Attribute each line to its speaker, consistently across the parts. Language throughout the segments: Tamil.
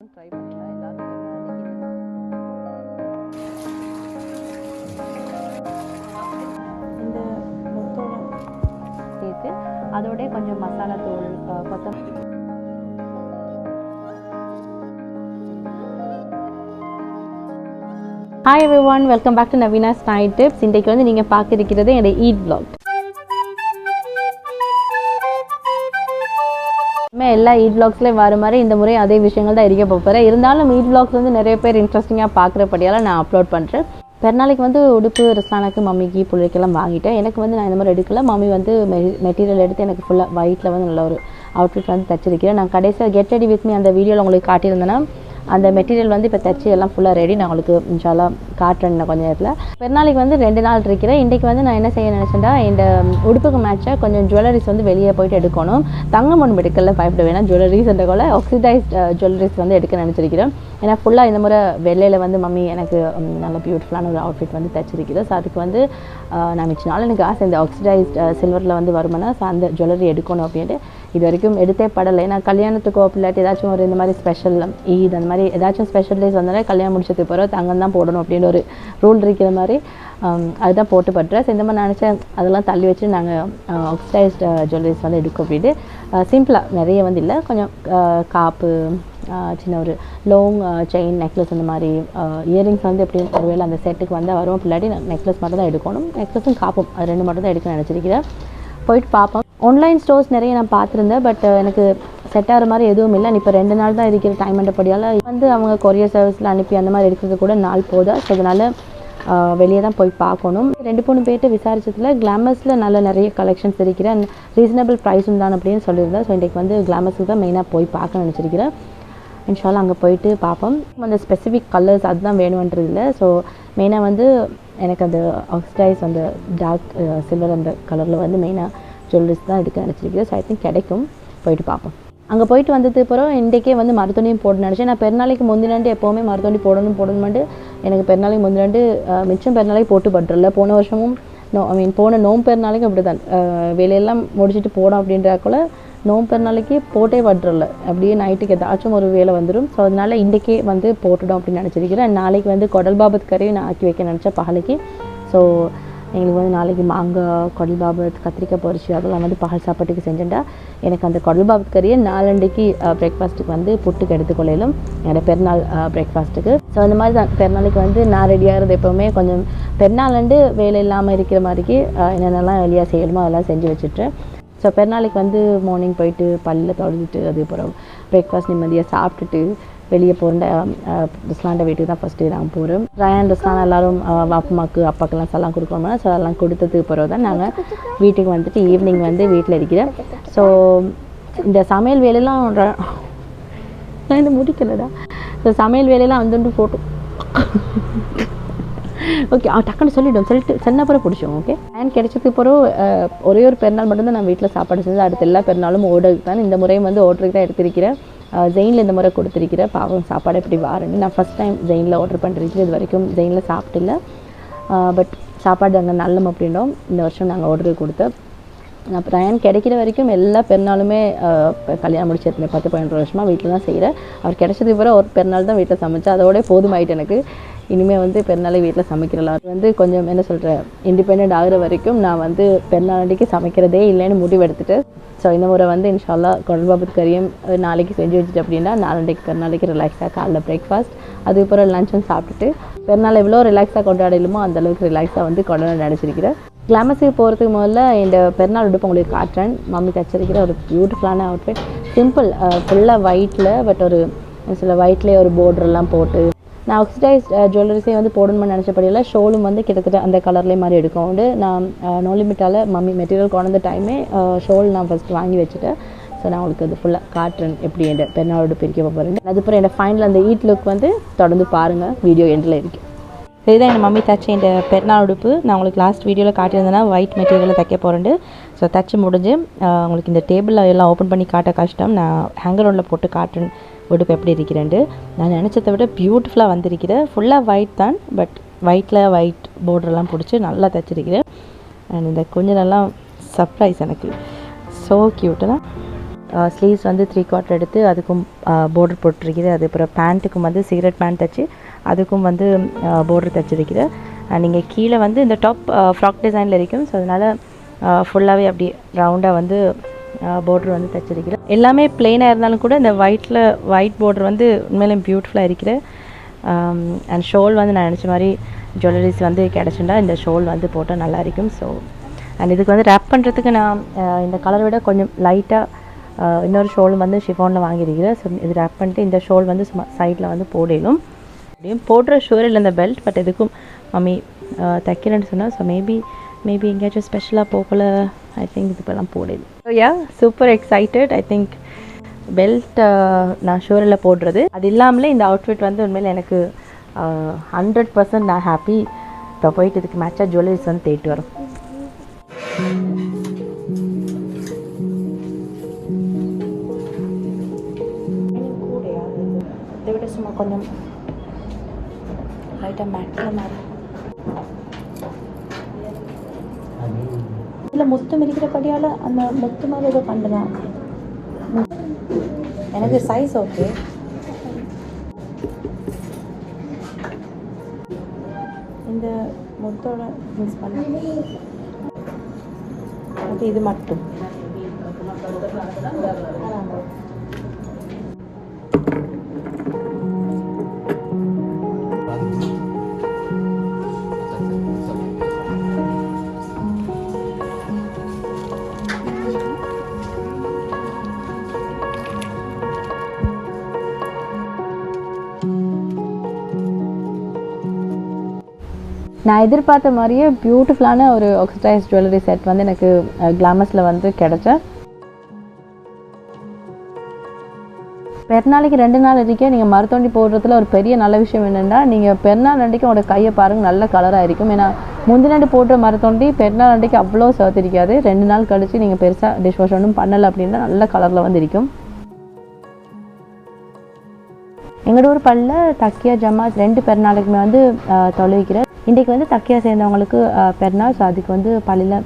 Speaker 1: ட்ரை பண்ணல எல்லாரும் இந்த முத்தோட சேர்த்து அதோட கொஞ்சம் மசாலா தூள் கொத்தமல்லி. Hi everyone, welcome back to Naveena's night tips. இன்றைக்கு வந்து நீங்கள் பார்த்துருக்கிறது என்னோட ஈட் vlog. எல்லா ஈட் vlogsலேயும் வர மாதிரி இந்த முறை அதே விஷயங்கள் தான் இருக்க போகிறேன். இருந்தாலும் ஈட் vlogs வந்து நிறைய பேர் இன்ட்ரெஸ்டிங்காக பார்க்குறபடியால் நான் அப்லோட் பண்ணுறேன். பெருநாளைக்கு வந்து உடுப்பு ரிஸ்லானுக்கு மம்மிக்கு பிள்ளைக்கெல்லாம் வாங்கிட்டேன். எனக்கு வந்து நான் இந்த மாதிரி எடுக்கல. மம்மி வந்து மெட்டீரியல் எடுத்து எனக்கு ஃபுல்லாக ஒயிட்டில் வந்து நல்ல ஒரு அவுட்ஃபிட் வந்து தைச்சிருக்கிறேன். நான் கடைசியாக கெட் ரெடி வித் மீ அந்த வீடியோவில் உங்களுக்கு காட்டியிருந்தேன்னா அந்த மெட்டீரியல் வந்து இப்போ தைச்சி எல்லாம் ஃபுல்லாக ரெடி. நான் உங்களுக்கு இன்ஷால்லாம் காட்டுறேன் கொஞ்சம் நேரத்தில். பெருநாளைக்கு வந்து 2 நாள் இருக்கிறேன். இன்றைக்கி வந்து நான் என்ன செய்ய நினச்சேன்டா, இந்த உடுப்புக்கு மேட்சாக கொஞ்சம் ஜுவல்லரிஸ் வந்து வெளியே போயிட்டு எடுக்கணும். தங்கம் ஒன்று எடுக்கல, பயப்பட வேணாம். ஜுவல்லரிஸ் என்ற கூட ஆக்சிடைஸ்ட் ஜுவல்லரிஸ் வந்து எடுக்க நினச்சிருக்கிறேன். ஏன்னா ஃபுல்லாக இந்த முறை வெள்ளையில் வந்து மம்மி எனக்கு நல்ல பியூட்டிஃபுல்லான ஒரு அவுட்ஃபிட் வந்து தைச்சிருக்கிறேன். ஸோ அதுக்கு வந்து நான் மிச்ச நாள் எனக்கு ஆசை இந்த ஆக்சிடைஸ்ட் சில்வரில் வந்து வருமானா. ஸோ அந்த ஜுவல்லரி எடுக்கணும் அப்படின்ட்டு இது வரைக்கும் எடுத்தே படலை. ஏன்னா கல்யாணத்துக்கோ இல்லாட்டி ஏதாச்சும் ஒரு இந்த மாதிரி ஸ்பெஷல் ஈத் அந்த மாதிரி ஏதாச்சும் ஸ்பெஷல் டேஸ் வந்தாலே கல்யாணம் முடிச்சதுக்கு பிறகு தங்கம் தான் போடணும் அப்படின்னு ஒரு ரூல் இருக்கிற மாதிரி அதுதான் போட்டு பட்டுறேன். ஸோ இந்த மாதிரி நினச்சேன் அதெல்லாம் தள்ளி வச்சு நாங்கள் ஆக்சிடைஸ்ட் ஜுவல்லரிஸ் வந்து எடுக்கும் அப்படின்ட்டு சிம்பிளாக நிறைய வந்து இல்லை, கொஞ்சம் காப்பு, சின்ன ஒரு லாங் செயின், நெக்லஸ், அந்த மாதிரி இயரிங்ஸ் வந்து எப்படி ஒருவேளை அந்த செட்டுக்கு வந்தால் வரும். இல்லாட்டி நெக்லஸ் மட்டும் தான் எடுக்கணும். நெக்லஸும் காப்பும் அது 2 மட்டும் தான் எடுக்க நினச்சிருக்கிறேன். போயிட்டு பார்ப்போம். ஆன்லைன் ஸ்டோர்ஸ் நிறைய நான் பார்த்துருந்தேன். பட் எனக்கு செட் ஆகிற மாதிரி எதுவும் இல்லை. இப்போ 2 நாள் தான் இருக்கிற டைம் என்றபடியால் வந்து அவங்க கொரியர் சர்வீஸில் அனுப்பி அந்த மாதிரி எடுக்கிறது கூட நாள் போதா. ஸோ அதனால் வெளியே தான் போய் பார்க்கணும். 2-3 பேர்கிட்ட விசாரிச்சதில் கிளாமர்ஸில் நிறைய கலெக்ஷன்ஸ் இருக்கிற அண்ட் ரீசனபிள் ப்ரைஸும் தான் அப்படின்னு சொல்லியிருந்தேன். ஸோ இன்றைக்கு வந்து கிளாமர்ஸுக்கு தான் மெயினாக போய் பார்க்க நினச்சிருக்கிறேன். இன்ஷால்லாம் அங்கே போயிட்டு பார்ப்போம். அந்த ஸ்பெசிஃபிக் கலர்ஸ் அதுதான் வேணுன்றது இல்லை. ஸோ மெயினாக வந்து எனக்கு அந்த ஆக்சிடைஸ் அந்த டார்க் சில்வர் அந்த கலரில் வந்து மெயினாக ஜுவல்லரிஸ் தான் எடுக்க நினச்சிருக்கிறேன். ஸோ ஐ திங்க் கிடைக்கும். போயிட்டு பார்ப்போம். அங்கே போயிட்டு வந்தது பிறகு இன்றைக்கே வந்து மருத்துவனையும் போட நினச்சேன். நான் பெருநாளைக்கு முந்தினாண்டு எப்போவுமே மருத்துவண்டி போடணுமாட்டு எனக்கு பெருநாளைக்கு முந்தினாண்டு மிச்சம் பெருநாளைக்கு போட்டு பட்டுறல. போன வருஷமும் போன நோம்பு பெருநாளைக்கு அப்படி தான் வேலையெல்லாம் முடிச்சுட்டு போனோம் அப்படின்றாக்குள்ள நோம்பு பெருநாளைக்கு போட்டே பட்டுறல. அப்படியே நைட்டுக்கு ஏதாச்சும் ஒரு வேலை வந்துடும். ஸோ அதனால் இன்றைக்கே வந்து போட்டுடும் அப்படின்னு நினச்சிருக்கிறேன். நாளைக்கு வந்து குடல் பாபத் கறியும் நான் ஆக்கி வைக்க நினச்சேன் பகலுக்கு. ஸோ எங்களுக்கு வந்து நாளைக்கு மாங்காய், குடல் பாபத், கத்திரிக்காய் பொரிச்சு அதெல்லாம் வந்து பகல் சாப்பாட்டுக்கு செஞ்சேன்டா. எனக்கு அந்த குடல் பாபத் கறியை 4 பிரேக்ஃபாஸ்ட்டுக்கு வந்து புட்டுக்கு எடுத்துக்கொள்ளையிலும் என்னோடய பெருநாள் பிரேக்ஃபாஸ்ட்டுக்கு. ஸோ அந்த மாதிரி தான் பெருநாளைக்கு வந்து நான் ரெடியாகிறது எப்போவுமே கொஞ்சம் பெருநாள் வேலை இல்லாமல் இருக்கிற மாதிரிக்கு என்னென்னலாம் வெளியாக செய்யணுமோ அதெல்லாம் செஞ்சு வச்சுட்றேன். ஸோ பெருநாளைக்கு வந்து மார்னிங் போயிட்டு பல்லில் தொடச்சிட்டு அதுக்கப்புறம் பிரேக்ஃபாஸ்ட் நிம்மதியாக சாப்பிட்டுட்டு வெளியே போகிறேன். ரிஸ்லாண்ட வீட்டுக்கு தான் ஃபஸ்ட்டு நாங்கள் போகிறோம். ரயான் ரிஸ்லான் எல்லோரும் அப்பாக்கெல்லாம் எல்லாம் கொடுக்கணும்னா ஸோ அதெல்லாம் கொடுத்ததுக்கு பிறகு தான் நாங்கள் வீட்டுக்கு வந்துட்டு ஈவினிங் வந்து வீட்டில் இருக்கிறேன். ஸோ இந்த சமையல் வேலையெல்லாம் நான் இன்னும் முடிக்கலடா. ஸோ சமையல் வேலையெல்லாம் வந்துட்டு ஃபோட்டோ ஓகே டக்குன்னு சொல்லிட்டு சென்னப்புறம் பிடிச்சோம். ஓகே அண்ட் கிடைச்சதுக்கு பிறகு ஒரே ஒரு பெருநாள் மட்டும்தான் நான் வீட்டில் சாப்பாடு செஞ்சு அடுத்த எல்லா பெருநாளும் ஓர்டருக்கு தான். இந்த முறையும் வந்து ஓர்டருக்கு தான் எடுத்திருக்கிறேன். ஜெயினில் இந்த முறை கொடுத்துருக்கிறேன். பாவம் சாப்பாடு எப்படி வாரன்னு நான் ஃபஸ்ட் டைம் ஜெயினில் ஆர்டர் பண்ணிருக்கிறேன். இது வரைக்கும் ஜெயினில் சாப்பிட்டில்ல. பட் சாப்பாடு அங்கே நல்லம் அப்படின்னோம். இந்த வருஷம் நாங்கள் ஆர்டருக்கு கொடுத்தோம். நான் ரயான் கிடைக்கிற வரைக்கும் எல்லா பெருநாளுமே கல்யாணம் முடிச்சிருந்தேன் 10-12 வருஷமாக வீட்டில் தான் செய்கிறேன். அவர் கிடைச்சதுக்கு பிறகு ஒரு பெருநாள் தான் வீட்டில் சமைச்சேன். அதோட போதுமாயிட்டு எனக்கு. இனிமேல் வந்து பெருநாளை வீட்டில் சமைக்கிறலாம். அது வந்து கொஞ்சம் என்ன சொல்கிறேன், இண்டிபெண்ட் ஆகிற வரைக்கும் நான் வந்து பெருநாளைக்கு சமைக்கிறதே இல்லைன்னு முடிவெடுத்துட்டு ஸோ இந்த முறை வந்து இன்ஷால்லா குடல் பாபத் கறியும் நாளைக்கு செஞ்சு வச்சுட்டு அப்படின்னா 4 பெருநாளைக்கு ரிலாக்ஸாக காலைல பிரேக்ஃபாஸ்ட் அதுக்கப்புறம் லஞ்சும் சாப்பிட்டுட்டு பெருநாள் எவ்வளோ ரிலாக்ஸாக கொண்டாடலுமோ அந்தளவுக்கு ரிலாக்ஸாக வந்து கொண்டாட நினச்சிருக்கிறேன். கிளாமஸுக்கு போகிறதுக்கு முதல்ல இந்த பெருநாள் உடுப்பு உங்களுக்கு காட்டுறேன். மம்மி தச்சிருக்கிற ஒரு பியூட்டிஃபுல்லான அவுட்ஃபிட். சிம்பிள், ஃபுல்லாக ஒயிட்டில் பட் ஒரு சில ஒயிட்லேயே ஒரு போர்டர்லாம் போட்டு நான் ஆக்சிடைஸ்ட் ஜுவல்லரிஸே வந்து போடணும்னு நினச்சபடியில் ஷோலும் வந்து கிட்டத்தட்ட அந்த கலர்லேயே மாதிரி எடுக்கும் உண்டு. நான் நோ லிமிட்டால் மம்மி மெட்டீரியல் கொண்டு டைமே ஷோல் நான் ஃபஸ்ட்டு வாங்கி வச்சுட்டேன். ஸோ நான் உங்களுக்கு அது ஃபுல்லாக காட்டுறேன் எப்படி என் பெருநாளோடு பிரிக்க போகிறேன். அதுக்கப்புறம் என்னோடய ஃபைனல் அந்த ஈட் லுக் வந்து தொடர்ந்து பாருங்கள், வீடியோ எண்டில் இருக்குது. இதுதான் என் மம்மி தைச்ச இந்த பெருநாள் உடுப்பு. நான் உங்களுக்கு லாஸ்ட் வீடியோவில் காட்டியிருந்தேன்னா ஒயிட் மெட்டீரியலில் தைக்க போகிறேன். ஸோ தைச்சி முடிஞ்சு உங்களுக்கு இந்த டேபிளில் எல்லாம் ஓப்பன் பண்ணி காட்ட கஷ்டம். நான் ஹேங்கர் ஒன்றில் போட்டு காட்டுறேன் உடுப்பு எப்படி இருக்கிறேன்ட்டு. நான் நினச்சதை விட பியூட்டிஃபுல்லாக வந்திருக்கிறேன். ஃபுல்லாக ஒயிட் தான், பட் ஒயிட்டில் ஒயிட் போர்டரெல்லாம் பிடிச்சி நல்லா தைச்சிருக்கிறேன். அண்ட் இந்த கொஞ்சம் நல்லா சர்ப்ரைஸ் எனக்கு ஸோ க்யூட்டெல்லாம். ஸ்லீவ்ஸ் வந்து 3/4 எடுத்து அதுக்கும் பார்டர் போட்டிருக்கிறேன். அதுக்கப்புறம் பேண்ட்டுக்கும் வந்து சிகரெட் பேண்ட் தைச்சி அதுக்கும் வந்து பார்டர் தைச்சிருக்கிறேன். நீங்கள் கீழே வந்து இந்த டாப் ஃப்ராக் டிசைனில் இருக்கும். ஸோ அதனால் ஃபுல்லாகவே அப்படி ரவுண்டாக வந்து பார்டர் வந்து தைச்சிருக்கிறேன். எல்லாமே பிளெயினாக இருந்தாலும் கூட இந்த ஒயிட் பார்டர் வந்து உண்மையிலே பியூட்டிஃபுல்லாக இருக்கிற. அண்ட் ஷோல் வந்து நான் நினச்ச மாதிரி ஜுவல்லரிஸ் வந்து கிடச்சுண்டா இந்த ஷோல் வந்து போட்டால் நல்லா இருக்கும். ஸோ அண்ட் இதுக்கு வந்து ரேப் பண்ணுறதுக்கு நான் இந்த கலரை விட கொஞ்சம் லைட்டாக இன்னொரு ஷோலும் வந்து ஷிஃபானில் வாங்கியிருக்கிறேன். ஸோ இது ரேப் பண்ணிட்டு இந்த ஷோல் வந்து சும்மா சைடில் வந்து போடலும் அப்படியும் போடுற ஷூர் இல்லை இந்த பெல்ட். பட் எதுக்கும் மம்மி தைக்கிறேன்னு சொன்னால் ஸோ மேபி எங்கேயாச்சும் ஸ்பெஷலாக போகல ஐ திங்க் இதுக்கெல்லாம் போடல. So yeah super excited. I think belt நான் ஷூரில் போடுறது அது இல்லாமலே இந்த அவுட்ஃபிட் வந்து உண்மையில் எனக்கு 100% நான் ஹாப்பி. இப்போ போயிட்டு இதுக்கு மேட்சாக ஜுவல்லரிஸ் வந்து தேடிட்டு வரோம். இதை விட சும்மா கொஞ்சம் லைட்டாக மேட்டில் மாதிரி இதில் முத்தம் இருக்கிறபடியால் அந்த முத்து மாதிரி ஏதோ பண்ணுறேன். எனக்கு சைஸ் ஓகே. இந்த முத்தோட மிக்ஸ் பண்ண அது இது மட்டும் நான் எதிர்பார்த்த மாதிரியே பியூட்டிஃபுல்லான ஒரு ஆக்சிடைஸ் ஜுவல்லரி செட் வந்து எனக்கு கிளாமஸில் வந்து கிடச்சேன். பெருநாளைக்கு 2 நாள் இருக்கே நீங்கள் மருத்தோண்டி போடுறதுல ஒரு பெரிய நல்ல விஷயம் என்னென்னா நீங்கள் பெருநாள் அன்றைக்கு உங்களோட கையை பாருங்கள் நல்ல கலராக இருக்கும். ஏன்னா முந்தினாண்டு போடுற மருத்தோண்டி பெருநாள் அன்றைக்கு அவ்வளோ சேர்த்திருக்காது. 2 நாள் கழித்து நீங்கள் பெருசாக டிஷ் வாஷ் ஒன்றும் பண்ணலை அப்படின்னா நல்ல கலரில் வந்து இருக்கும். எங்களோட ஊர் பள்ளியில் தக்கியா ஜமாத் 2 பெருநாளைக்குமே வந்து தொழுவிக்கிறேன். இன்றைக்கு வந்து தக்கியா சேர்ந்தவங்களுக்கு பெருநாள். ஸோ அதுக்கு வந்து பள்ளியில்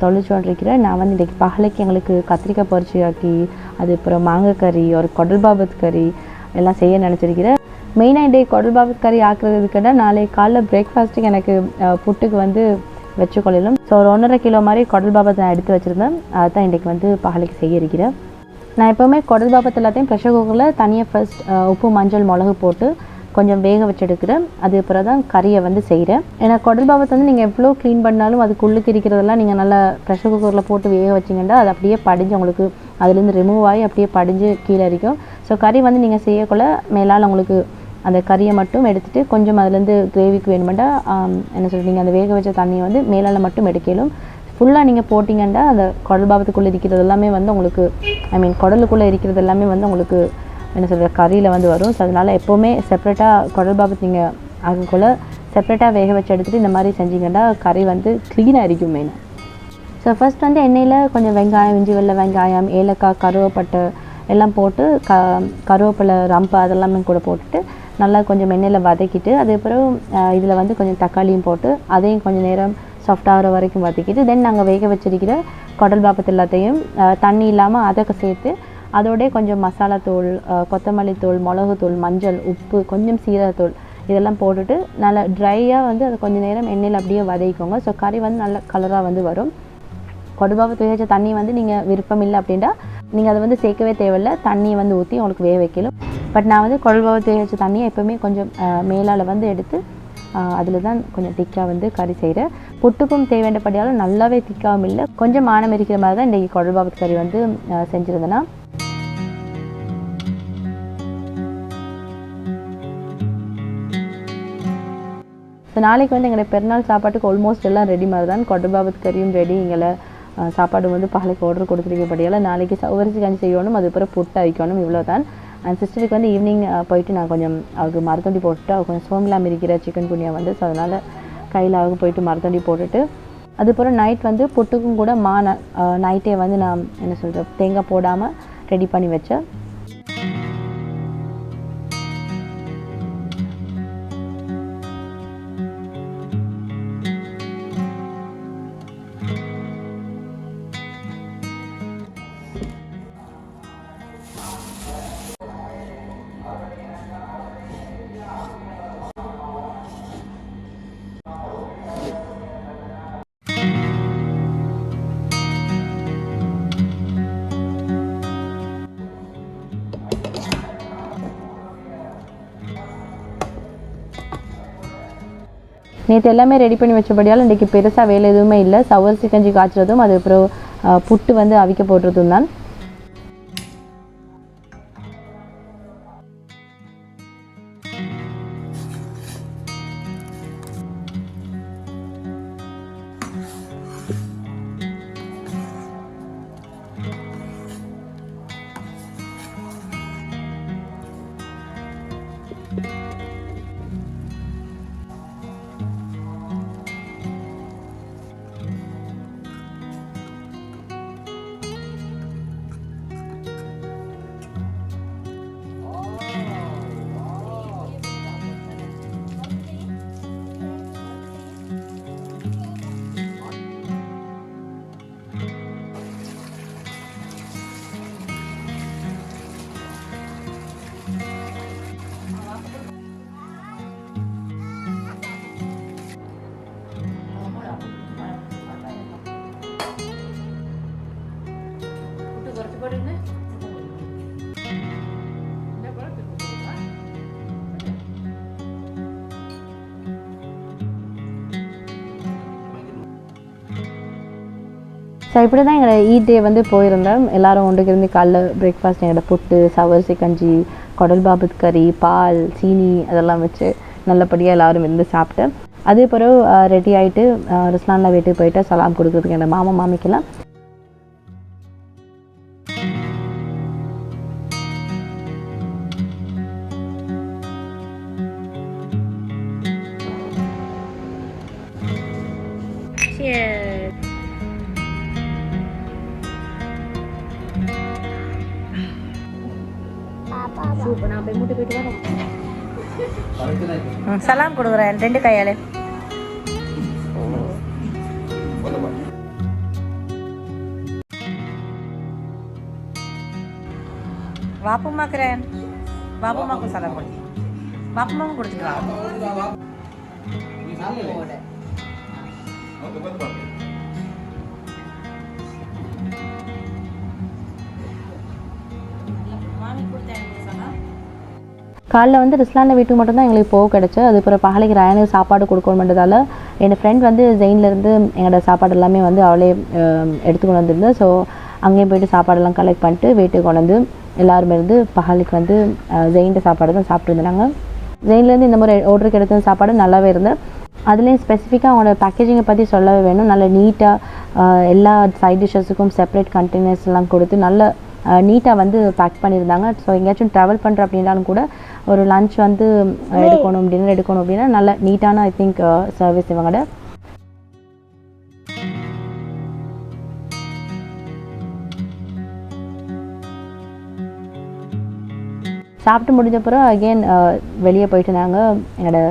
Speaker 1: தொழிற்சோன்றிருக்கிறேன். நான் வந்து இன்றைக்கி பகலைக்கு எங்களுக்கு கத்திரிக்காய் பொரிச்சி ஆக்கி அதுக்கப்புறம் மாங்காய் கறி ஒரு குடல் பாபத் கறி எல்லாம் செய்ய நினச்சிருக்கிறேன். மெயினாக இன்றைக்கு குடல் பாபத் கறி ஆக்குறதுக்குன்னா நாளைக்கு காலைல பிரேக்ஃபாஸ்ட்டுக்கு எனக்கு புட்டுக்கு வந்து வச்சுக்கொள்ளலும். ஸோ ஒரு 1.5 கிலோ மாதிரி குடல் பாபத் நான் எடுத்து வச்சுருந்தேன். அதுதான் இன்றைக்கி வந்து பகலைக்கு செய்ய இருக்கிறேன். நான் எப்போவுமே குடல் பாபத் எல்லாத்தையும் ப்ரெஷர் குக்கரில் தனியாக ஃபர்ஸ்ட் உப்பு மஞ்சள் மிளகு போட்டு கொஞ்சம் வேக வச்சு எடுக்கிறேன். அதுக்கப்புறம் தான் கறியை வந்து செய்கிறேன். ஏன்னா குடல் பாபத்தை வந்து நீங்கள் எவ்வளோ க்ளீன் பண்ணாலும் அதுக்குள்ளுக்கு இருக்கிறதெல்லாம் நீங்கள் நல்லா ப்ரெஷர் குக்கரில் போட்டு வேக வச்சிங்கன்னா அது அப்படியே படிஞ்சு உங்களுக்கு அதுலேருந்து ரிமூவ் ஆகி அப்படியே படிஞ்சு கீழே இருக்கும். ஸோ கறி வந்து நீங்கள் செய்யக்குள்ள மேலால் உங்களுக்கு அந்த கறியை மட்டும் எடுத்துகிட்டு கொஞ்சம் அதுலேருந்து கிரேவிக்கு வேணுமெண்டா என்ன சொல்கிறீங்க அந்த வேக வச்ச தண்ணியை வந்து மேலால் மட்டும் எடுக்கலும். ஃபுல்லாக நீங்கள் போட்டிங்கன்னா அந்த குடல் பாபத்துக்குள்ளே இருக்கிறது எல்லாமே வந்து உங்களுக்கு குடலுக்குள்ளே இருக்கிறது எல்லாமே வந்து உங்களுக்கு என்ன சொல்கிற கறியில் வந்து வரும். ஸோ அதனால் எப்போவுமே செப்ரேட்டாக குடல் பாபத்து நீங்கள் அதுக்குள்ளே செப்ரேட்டாக வேக வச்சு எடுத்துகிட்டு இந்த மாதிரி செஞ்சிங்கன்னா கறி வந்து க்ளீனாக இருக்கும் மெயினாக. ஸோ ஃபஸ்ட் வந்து எண்ணெயில் கொஞ்சம் வெங்காயம் இஞ்சி வெள்ளை வெங்காயம் ஏலக்காய் கருவேப்பட்டை எல்லாம் போட்டு கருவேப்பிலை ரம்பு அதெல்லாமே கூட போட்டுட்டு நல்லா கொஞ்சம் எண்ணெயில் வதக்கிட்டு அதுக்கப்புறம் இதில் வந்து கொஞ்சம் தக்காளியும் போட்டு அதையும் கொஞ்சம் நேரம் சாஃப்டாகிற வரைக்கும் வதக்கிட்டு தென் நாங்கள் வேக வச்சிருக்கிற குடல் பாபத்து எல்லாத்தையும் தண்ணி இல்லாமல் அதை சேர்த்து அதோடய கொஞ்சம் மசாலா தூள் கொத்தமல்லி தூள் மிளகுத்தூள் மஞ்சள் உப்பு கொஞ்சம் சீரகத்தூள் இதெல்லாம் போட்டுட்டு நல்லா ட்ரையாக வந்து அதை கொஞ்சம் நேரம் எண்ணெயில் அப்படியே வதக்கிக்கோங்க. ஸோ கறி வந்து நல்ல கலராக வந்து வரும். குடல் பாபத்து வேக வச்ச தண்ணி வந்து நீங்கள் விருப்பம் இல்லை அப்படின்னா நீங்கள் அதை வந்து சேர்க்கவே தேவையில்லை. தண்ணியை வந்து ஊற்றி உங்களுக்கு வேக வைக்கலும். பட் நான் வந்து குடல் பாபத்து வேக வச்ச தண்ணியை எப்போவுமே கொஞ்சம் மேலால் வந்து எடுத்து அதில் தான் கொஞ்சம் திக்காக வந்து கறி செய்கிறேன். புட்டுக்கும் தேவையானபடியாலும் நல்லாவே திக்காகவும் இல்லை கொஞ்சம் மானம் இருக்கிற மாதிரி தான் இன்றைக்கி குடல் பாபத்து கறி வந்து செஞ்சுருந்தேன்னா. ஸோ நாளைக்கு வந்து எங்களுடைய பெருநாள் சாப்பாட்டுக்கு ஆல்மோஸ்ட் எல்லாம் ரெடி மாதிரி தான். குடல் பாபத்து கறியும் ரெடி. எங்களை சாப்பாடு வந்து பகலைக்கு ஆர்டர் கொடுத்துருக்கப்படியால் நாளைக்கு சவரிசி கஞ்சி செய்யணும் அதுக்கப்புறம் புட்டு வைக்கணும் இவ்வளோ தான். அண்ட் சிஸ்டருக்கு வந்து ஈவினிங் போயிட்டு நான் கொஞ்சம் அவருக்கு மரத்தொண்டி போட்டுட்டு அவர் கொஞ்சம் சோமிலாம் இருக்கிற சிக்கன் குனியா வந்து ஸோ அதனால் கையில் அவருக்கு போயிட்டு மரத்தொண்டி போட்டுட்டு அதுக்கப்புறம் நைட் வந்து புட்டுக்கும் கூட நைட்டே வந்து நான் என்ன சொல்கிறேன் தேங்காய் போடாமல் ரெடி பண்ணி வச்சேன். நேற்று எல்லாமே ரெடி பண்ணி வச்சபடியால் இன்றைக்கி பெருசாக வேலை எதுவுமே இல்லை. சவரிசி கஞ்சி காய்ச்சறதும் அதுக்கப்புறம் புட்டு வந்து அவிக்க போடுறதும் தான். ஸோ இப்படி தான் எங்களோட ஈட் டே வந்து போயிருந்தோம். எல்லோரும் ஒன்றுக்கு இருந்து காலைல பிரேக்ஃபாஸ்ட் எங்களோட புட்டு, சவரிசி கஞ்சி, குடல் பாபத் கறி, பால், சீனி அதெல்லாம் வச்சு நல்லபடியாக எல்லோரும் இருந்து சாப்பிட்டு அதே பிறகு ரெடி ஆகிட்டு ரிஸ்லானில் வீட்டுக்கு போயிட்டு சலாம் கொடுக்குறதுக்கு எங்கள் மாமா மாமிக்கெல்லாம் சலாம் கொடுக்குறேன் 2 கையாலே. வாப்புமாக்குறேன். வாப்புமாக்கும் சலாம் கொடு. வாப்புமாவும் கொடுத்துக்கலாம். காலைல வந்து ரிஸ்லானில் வீட்டுக்கு மட்டும்தான் எங்களுக்கு போக கிடச்சி. அதுக்கப்புறம் பகலைக்கு ரயானுக்கு சாப்பாடு கொடுக்கணுன்றதால என் ஃப்ரெண்ட் வந்து ஜெயின்லேருந்து எங்களோட சாப்பாடு எல்லாமே வந்து அவளே எடுத்துக்கொண்டு வந்திருந்தேன். ஸோ அங்கேயும் போய்ட்டு சாப்பாடெல்லாம் கலெக்ட் பண்ணிட்டு வீட்டுக்கு கொண்டு வந்து எல்லாருமே இருந்து பகலுக்கு வந்து ஜெயின்ட சாப்பாடு தான் சாப்பிட்ருந்தாங்க. ஜெயின்லேருந்து இந்த மாதிரி ஆர்டருக்கு எடுத்த சாப்பாடு நல்லாவே இருந்தது. அதுலேயும் ஸ்பெசிஃபிக்காக அவங்களோட பேக்கேஜிங்கை பற்றி சொல்லவே வேணும். நல்ல நீட்டாக எல்லா சைட் டிஷ்ஷஸுக்கும் செப்பரேட் கண்டெய்னர்ஸ் எல்லாம் கொடுத்து நல்ல நீட்டாக வந்து பேக் பண்ணியிருந்தாங்க. ஸோ எங்கேயாச்சும் ட்ராவல் பண்ணுற அப்படின்னாலும் கூட ஒரு லன்ச் வந்து எடுக்கணும், டின்னர் எடுக்கணும் அப்படின்னா நல்ல நீட்டான ஐ திங்க் சர்வீஸ் இவங்களோட. சாப்பிட்டு முடிஞ்ச பிறகு அகெயின் வெளியே போயிட்டு நாங்கள் என்னோட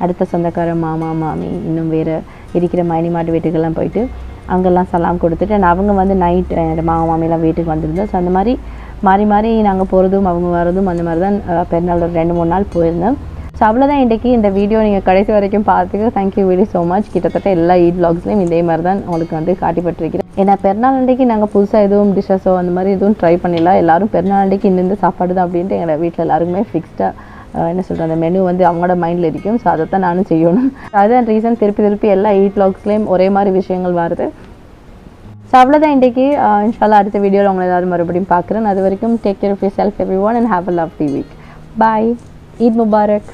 Speaker 1: அடுத்த சொந்தக்கார மாமா மாமி இன்னும் வேறு இருக்கிற மைனி மாட்டு வீட்டுக்கெல்லாம் போயிட்டு அங்கெல்லாம் சலாம் கொடுத்துட்டு அவங்க வந்து நைட் என்னோடய மாமா மாமியெல்லாம் வீட்டுக்கு வந்திருந்தோம். ஸோ அந்த மாதிரி மாறி மாறி நாங்கள் போகிறதும் அவங்க வரதும் அந்த மாதிரி தான் பெருநாள் ஒரு 2-3 நாள் போயிருந்தோம். ஸோ அவ்வளோதான் இன்றைக்கி இந்த வீடியோ. நீங்கள் கடைசி வரைக்கும் பார்த்துக்கு தேங்க்யூ வெரி ஸோ மச். கிட்டத்தட்ட எல்லா ஈட் வ்ளாக்ஸ்லையும் இதே மாதிரி தான் உங்களுக்கு வந்து காட்டிப்பட்டிருக்கிறேன். ஏன்னா பெருநாள் அன்றைக்கு நாங்கள் புதுசாக எதுவும் டிஷ்ஷஸோ அந்த மாதிரி எதுவும் ட்ரை பண்ணிடலாம். எல்லோரும் பெருநாள் அன்றைக்கு இந்த சாப்பாடு தான் அப்படின்ட்டு எங்களோட வீட்டில் எல்லாருக்குமே ஃபிக்ஸ்டாக என்ன சொல்கிறேன் அந்த மெனு வந்து அவங்களோட மைண்டில் இருக்கும். ஸோ அதை தான் நானும் செய்யணும். அதுதான் ரீசன் திருப்பி எல்லா ஈட் வ்ளாக்ஸ்லேயும் ஒரே மாதிரி விஷயங்கள் வருது. ஸோ அவ்வளோதான் இன்றைக்கி. இன்ஷால்லா அடுத்த வீடியோவில் உங்களை ஏதாவது மறுபடியும் பார்க்குறேன். அது வரைக்கும் take care of yourself everyone and have a lovely week. Bye. Eid Mubarak.